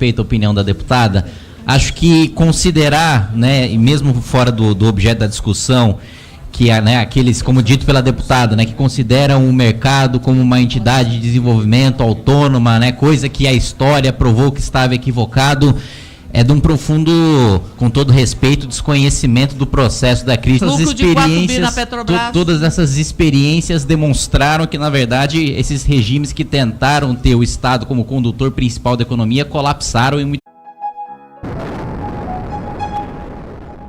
respeito à opinião da deputada, acho que considerar, né, e mesmo fora do objeto da discussão, que né, aqueles, como dito pela deputada, né, que consideram o mercado como uma entidade de desenvolvimento autônoma, né, coisa que a história provou que estava equivocado, é de um profundo, com todo respeito, desconhecimento do processo da crise. Lucro de 4 bi na Petrobras. Todas essas experiências demonstraram que, na verdade, esses regimes que tentaram ter o Estado como condutor principal da economia colapsaram e muito.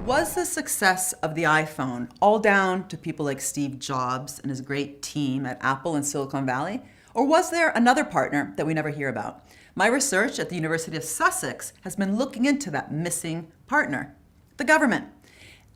Was the success of the iPhone all down to people like Steve Jobs and his great team at Apple and Silicon Valley? Or was there another partner that we never hear about? My research at the University of Sussex has been looking into that missing partner, the government.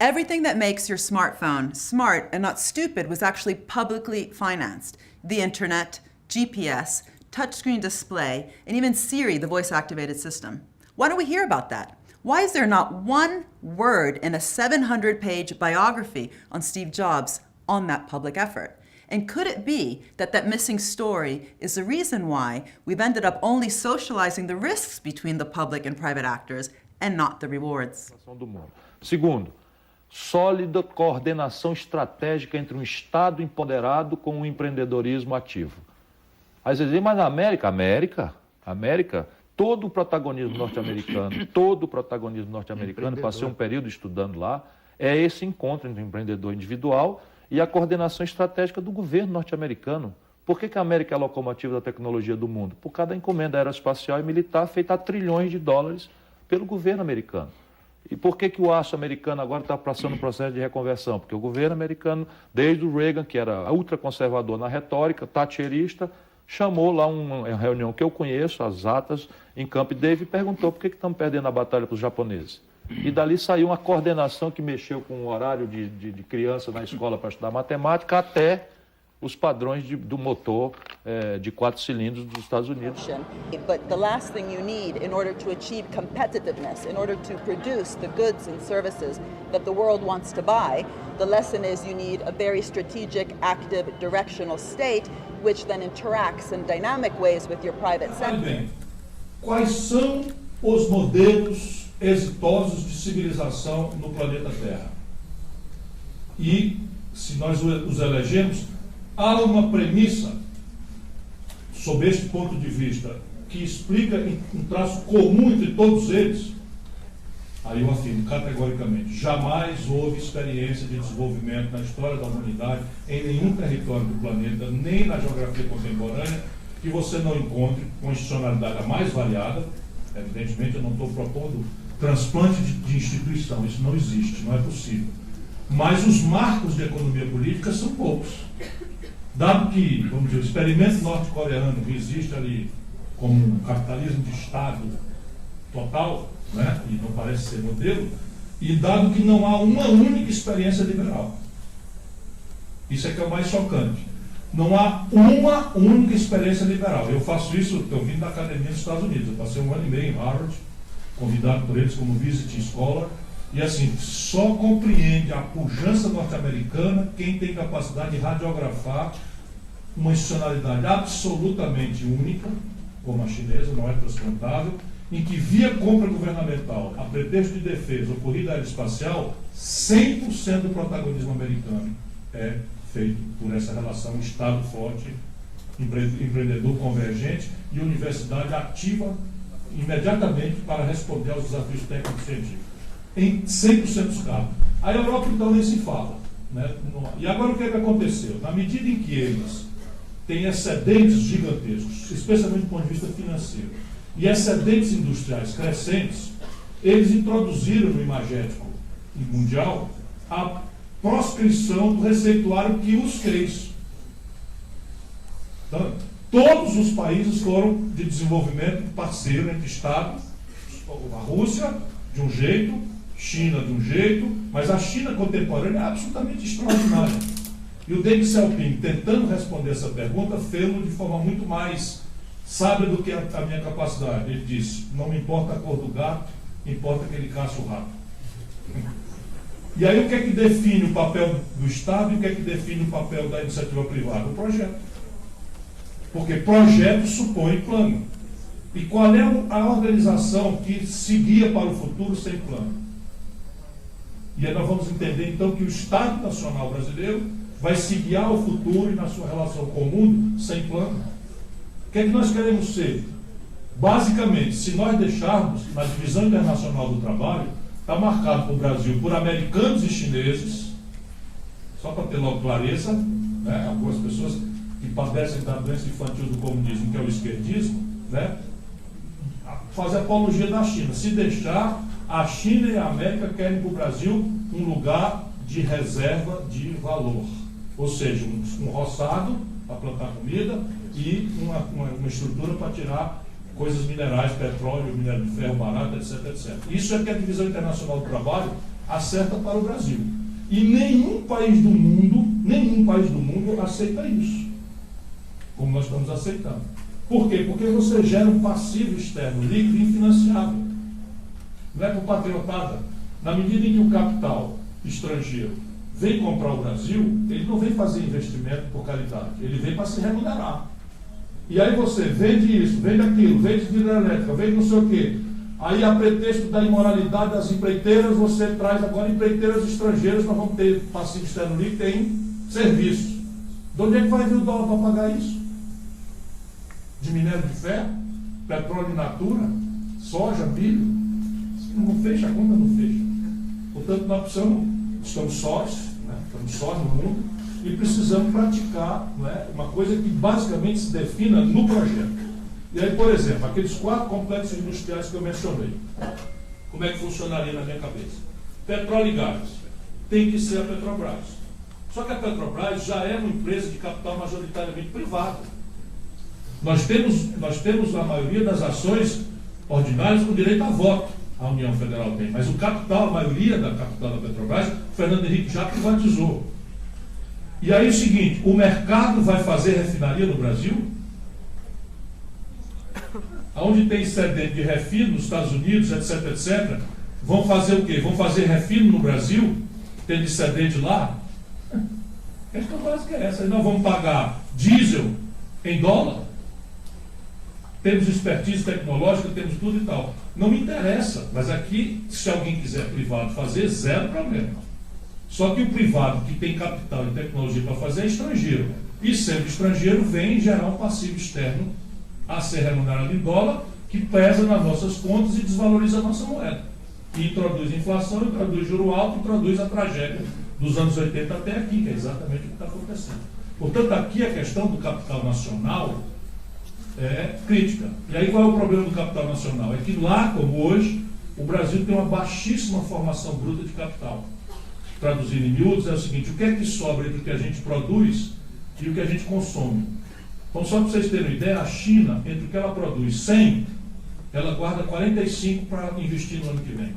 Everything that makes your smartphone smart and not stupid was actually publicly financed. The internet, GPS, touchscreen display, and even Siri, the voice-activated system. Why don't we hear about that? Why is there not one word in a 700-page biography on Steve Jobs on that public effort? And could it be that that missing story is the reason why we've ended up only socializing the risks between the public and private actors and not the rewards? Segundo, sólida coordenação estratégica entre um Estado empoderado com um empreendedorismo ativo. Aí vocês dizem, mas a América, todo o protagonismo norte-americano, passei um período estudando lá, é esse encontro entre o empreendedor individual e a coordenação estratégica do governo norte-americano. Por que a América é a locomotiva da tecnologia do mundo? Por causa da encomenda aeroespacial e militar feita a trilhões de dólares pelo governo americano. E por que o aço americano agora está passando um processo de reconversão? Porque o governo americano, desde o Reagan, que era ultraconservador na retórica, thatcherista, chamou lá uma reunião que eu conheço, as atas, em Camp David, e perguntou por que estamos perdendo a batalha para os japoneses. E dali saiu uma coordenação que mexeu com o horário de criança na escola para estudar matemática até os padrões do motor de 4 cilindros dos Estados Unidos. But the last thing you need in order to achieve competitiveness, in order to produce the goods and services that the world wants to buy, the lesson is you need a very strategic, active, directional state, which then interacts in dynamic ways with your private sector. Bem, quais são os modelos exitosos de civilização no planeta Terra? E, se nós os elegemos, há uma premissa, sob este ponto de vista, que explica um traço comum entre todos eles. Aí eu afirmo categoricamente, jamais houve experiência de desenvolvimento na história da humanidade, em nenhum território do planeta, nem na geografia contemporânea, que você não encontre uma institucionalidade a mais variada. Evidentemente, eu não estou propondo transplante de instituição, isso não existe, não é possível. Mas os marcos de economia política são poucos. Dado que, vamos dizer, o experimento norte-coreano que existe ali como um capitalismo de Estado total, né, e não parece ser modelo, e dado que não há uma única experiência liberal. Isso é que é o mais chocante. Não há uma única experiência liberal. Eu faço isso, estou vindo da academia dos Estados Unidos, eu passei 1 ano e meio em Harvard, convidado por eles como visiting scholar, e assim, só compreende a pujança norte-americana quem tem capacidade de radiografar uma institucionalidade absolutamente única, como a chinesa, não é transplantável, em que via compra governamental, a pretexto de defesa ou corrida aeroespacial, 100% do protagonismo americano é feito por essa relação Estado forte, empreendedor convergente e universidade ativa imediatamente para responder aos desafios técnicos científicos, em 100% dos casos. A Europa, então, nem se fala, né? E agora o que é que aconteceu? Na medida em que eles têm excedentes gigantescos, especialmente do ponto de vista financeiro, e excedentes industriais crescentes, eles introduziram no imagético mundial a proscrição do receituário que os fez. Então, todos os países foram de desenvolvimento parceiro entre Estados, a Rússia de um jeito, China de um jeito, mas a China contemporânea é absolutamente extraordinária. E o Deng Xiaoping, tentando responder essa pergunta, fez-o de forma muito mais sábia do que a minha capacidade. Ele disse, não me importa a cor do gato, importa que ele caça o rato. E aí o que é que define o papel do Estado e o que é que define o papel da iniciativa privada? O projeto. Porque projeto supõe plano. E qual é a organização que seguia para o futuro sem plano? E aí nós vamos entender então que o Estado Nacional Brasileiro vai se guiar ao futuro e na sua relação com o mundo sem plano. O que é que nós queremos ser? Basicamente, se nós deixarmos na divisão internacional do trabalho, está marcado para o Brasil por americanos e chineses, só para ter logo clareza, né? Algumas pessoas que padecem da doença infantil do comunismo, que é o esquerdismo, né? Fazer apologia da China. Se deixar, a China e a América querem para o Brasil um lugar de reserva de valor, ou seja, um roçado para plantar comida e uma estrutura para tirar coisas minerais, petróleo, minério de ferro barato, etc, etc. Isso é que a divisão internacional do trabalho acerta para o Brasil. E nenhum país do mundo aceita isso, como nós estamos aceitando. Por quê? Porque você gera um passivo externo líquido e infinanciável. Não é por patriotada. Na medida em que o capital estrangeiro vem comprar o Brasil, ele não vem fazer investimento por caridade, ele vem para se remunerar. E aí você vende isso, vende aquilo, vende hidrelétrica, vende não sei o quê. Aí, a pretexto da imoralidade das empreiteiras, você traz agora empreiteiras estrangeiras, nós vamos ter passivo externo líquido em serviços. De onde é que vai vir o dólar para pagar isso? De minério de ferro, petróleo in natura, soja, milho? Não fecha, a conta não fecha. Portanto, nós estamos sós, né? Estamos sós no mundo, e precisamos praticar, né, uma coisa que basicamente se defina no projeto. E aí, por exemplo, aqueles 4 complexos industriais que eu mencionei, como é que funcionaria na minha cabeça? Petróleo e gás. Tem que ser a Petrobras. Só que a Petrobras já é uma empresa de capital majoritariamente privado. Nós temos a maioria das ações ordinárias com direito a voto. A União Federal tem. Mas o capital, a maioria da capital da Petrobras, o Fernando Henrique já privatizou. E aí é o seguinte, o mercado vai fazer refinaria no Brasil? Onde tem excedente de refino, nos Estados Unidos, etc, etc, vão fazer o quê? Vão fazer refino no Brasil, tendo excedente lá? A questão básica é essa. Aí nós vamos pagar diesel em dólar? Temos expertise tecnológica, temos tudo e tal. Não me interessa, mas aqui, se alguém quiser privado fazer, zero problema. Só que o privado que tem capital e tecnologia para fazer é estrangeiro. E sendo estrangeiro, vem gerar um passivo externo a ser remunerado em dólar, que pesa nas nossas contas e desvaloriza a nossa moeda. E introduz inflação, introduz juro alto, introduz a tragédia dos anos 80 até aqui, que é exatamente o que está acontecendo. Portanto, aqui a questão do capital nacional é crítica. E aí qual é o problema do capital nacional? É que lá, como hoje, o Brasil tem uma baixíssima formação bruta de capital. Traduzindo em miúdos, é o seguinte, o que é que sobra entre o que a gente produz e o que a gente consome? Então, só para vocês terem uma ideia, a China, entre o que ela produz 100, ela guarda 45 para investir no ano que vem.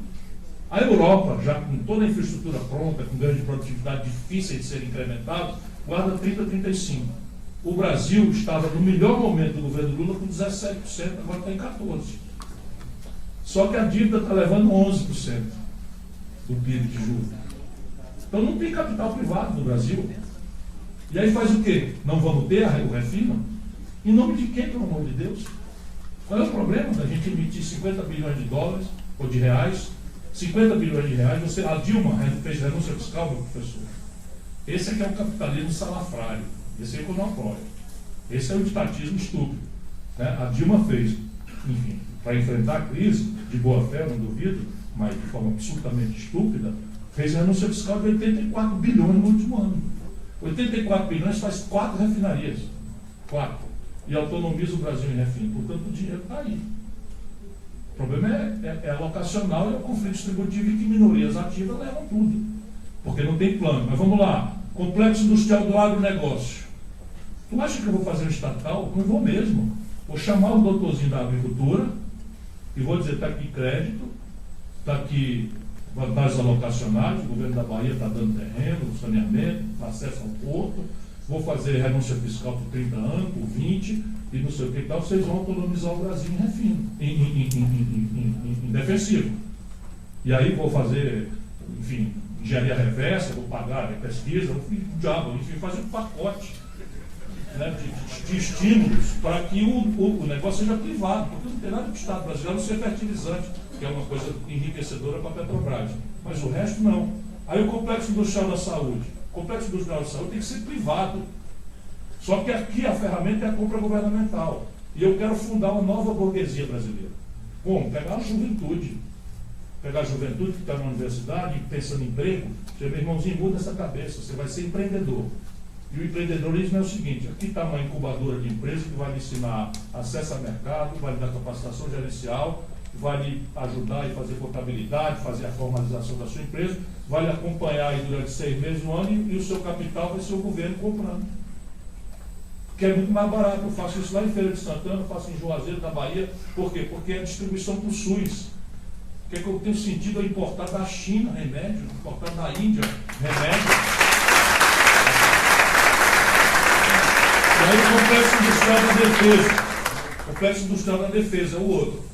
A Europa, já com toda a infraestrutura pronta, com ganhos de produtividade difíceis de serem incrementados, guarda 30, 35. O Brasil estava no melhor momento do governo Lula com 17%, agora está em 14%. Só que a dívida está levando 11% do PIB de julho. Então não tem capital privado no Brasil. E aí faz o quê? Não vamos ter o refino? Em nome de quem, pelo amor de Deus? Qual é o problema da gente emitir 50 bilhões de dólares ou de reais? 50 bilhões de reais, a Dilma fez renúncia fiscal, meu professor. Esse é que é o capitalismo salafrário. Esse é que eu não apoio. Esse é o estatismo estúpido. Né? A Dilma fez, enfim, para enfrentar a crise, de boa fé, não duvido, mas de forma absolutamente estúpida, fez renúncia fiscal de 84 bilhões no último ano. 84 bilhões faz 4 refinarias. 4. E autonomiza o Brasil em refino. Portanto, o dinheiro está aí. O problema é alocacional e é o conflito distributivo, e que minorias ativas levam tudo. Porque não tem plano. Mas vamos lá. Complexo industrial do agronegócio. Tu acha que eu vou fazer um estatal? Não vou mesmo. Vou chamar o doutorzinho da agricultura e vou dizer, está aqui crédito, está aqui vantagens alocacionais, o governo da Bahia está dando terreno, saneamento, acesso ao porto, vou fazer renúncia fiscal por 30 anos, por 20, e não sei o que tal, vocês vão autonomizar o Brasil em refino, em defensivo. E aí vou fazer, enfim, engenharia reversa, vou pagar pesquisa, o diabo, enfim, fazer um pacote. né, de estímulos para que o negócio seja privado, porque não tem nada do Estado brasileiro não ser fertilizante, que é uma coisa enriquecedora para a Petrobras. Mas o resto não. Aí o complexo industrial da saúde. O complexo industrial da saúde tem que ser privado. Só que aqui a ferramenta é a compra governamental. E eu quero fundar uma nova burguesia brasileira. Como? Pegar a juventude. Pegar a juventude que está na universidade, pensando em emprego, meu irmãozinho, muda essa cabeça, você vai ser empreendedor. E o empreendedorismo é o seguinte, aqui está uma incubadora de empresas que vai lhe ensinar acesso a mercado, vai lhe dar capacitação gerencial, vai lhe ajudar a fazer contabilidade, fazer a formalização da sua empresa, vai lhe acompanhar aí durante 6 meses, um ano, e o seu capital vai ser o governo comprando. Que é muito mais barato. Eu faço isso lá em Feira de Santana, faço em Juazeiro da Bahia. Por quê? Porque é a distribuição para o SUS. O que é que eu tenho sentido é importar da China remédio, importar da Índia remédio. E aí o complexo industrial da defesa. O complexo industrial da defesa é o outro.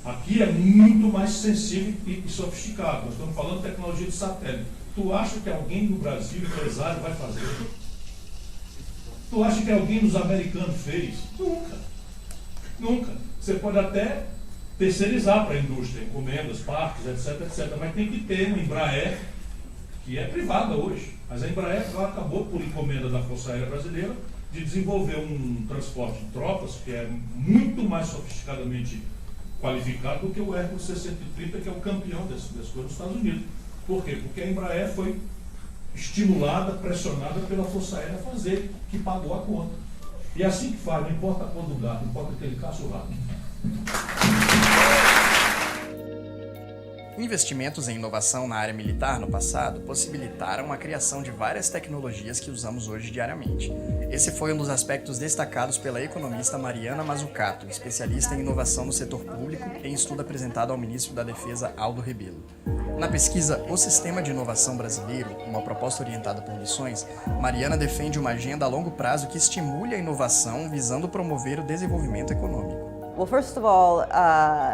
Aqui é muito mais sensível e sofisticado. Nós estamos falando de tecnologia de satélite. Tu acha que alguém no Brasil, empresário, vai fazer? Tu acha que alguém dos americanos fez? Nunca. Nunca. Você pode até terceirizar para a indústria, encomendas, parques, etc, etc. Mas tem que ter uma Embraer, que é privada hoje. Mas a Embraer acabou, por encomenda da Força Aérea Brasileira, de desenvolver um transporte de tropas que é muito mais sofisticadamente qualificado do que o Hércules 630, que é o campeão dessas coisas nos Estados Unidos. Por quê? Porque a Embraer foi estimulada, pressionada pela Força Aérea a fazer, que pagou a conta. E é assim que faz, não importa a cor do gato, não importa que ele caça o rato. Investimentos em inovação na área militar no passado possibilitaram a criação de várias tecnologias que usamos hoje diariamente. Esse foi um dos aspectos destacados pela economista Mariana Mazzucato, especialista em inovação no setor público, em estudo apresentado ao ministro da Defesa Aldo Rebelo. Na pesquisa O Sistema de Inovação Brasileiro, uma proposta orientada por lições, Mariana defende uma agenda a longo prazo que estimule a inovação visando promover o desenvolvimento econômico. Well, first of all,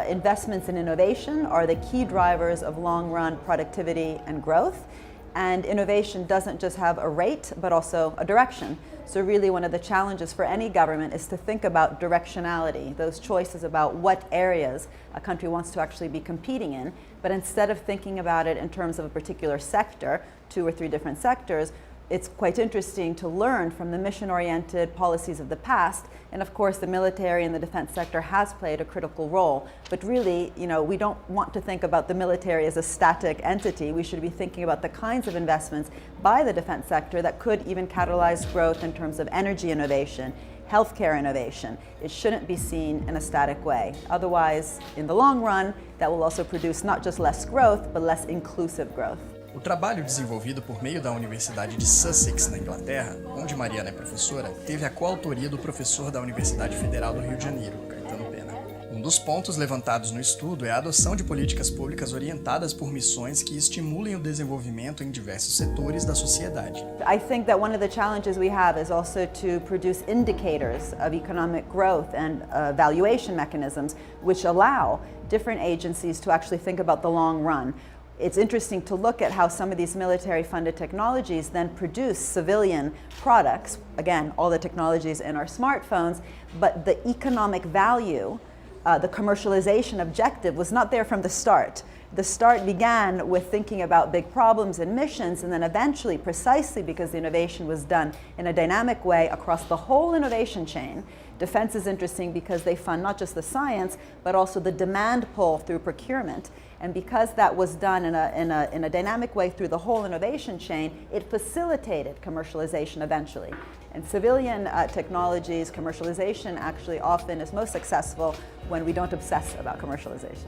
investments in innovation are the key drivers of long-run productivity and growth. And innovation doesn't just have a rate, but also a direction. So really one of the challenges for any government is to think about directionality, those choices about what areas a country wants to actually be competing in. But instead of thinking about it in terms of a particular sector, 2 or 3 different sectors, it's quite interesting to learn from the mission-oriented policies of the past. And of course, the military and the defense sector has played a critical role. But really, we don't want to think about the military as a static entity. We should be thinking about the kinds of investments by the defense sector that could even catalyze growth in terms of energy innovation, healthcare innovation. It shouldn't be seen in a static way. Otherwise, in the long run, that will also produce not just less growth, but less inclusive growth. O trabalho desenvolvido por meio da Universidade de Sussex, na Inglaterra, onde Mariana é professora, teve a coautoria do professor da Universidade Federal do Rio de Janeiro, Caetano Pena. Um dos pontos levantados no estudo é a adoção de políticas públicas orientadas por missões que estimulem o desenvolvimento em diversos setores da sociedade. I think that one of the challenges we have is also to produce indicators of economic growth and valuation mechanisms which allow different agencies to actually think about the long run. It's interesting to look at how some of these military-funded technologies then produce civilian products, again, all the technologies in our smartphones, but the economic value, the commercialization objective was not there from the start. The start began with thinking about big problems and missions, and then eventually, precisely because the innovation was done in a dynamic way across the whole innovation chain. Defense is interesting because they fund not just the science, but also the demand pull through procurement. And because that was done in a dynamic way through the whole innovation chain, it facilitated commercialization eventually. And civilian technologies, commercialization actually often is most successful when we don't obsess about commercialization.